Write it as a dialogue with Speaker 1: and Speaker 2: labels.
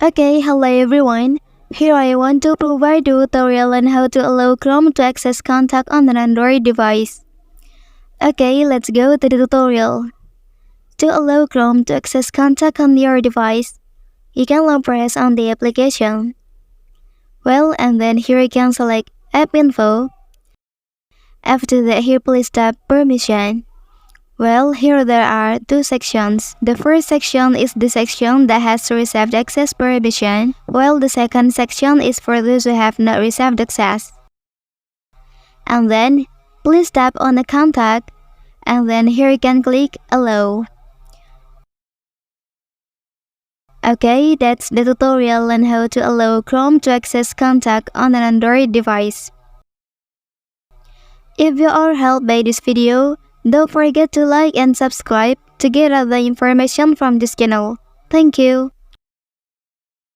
Speaker 1: Okay, hello everyone. Here I want to provide a tutorial on how to allow Chrome to access contact on an Android device. Okay, let's go to the tutorial. To allow Chrome to access contact on your device, you can long press on the application. And then here you can select App Info. After that, here please tap Permission. Here there are two sections. The first section is the section that has received access permission, while the second section is for those who have not received access. And then, please tap on the contact, and then here you can click Allow. Okay, that's the tutorial on how to allow Chrome to access contact on an Android device. If you are helped by this video, don't forget to like and subscribe to get other information from this channel. Thank you.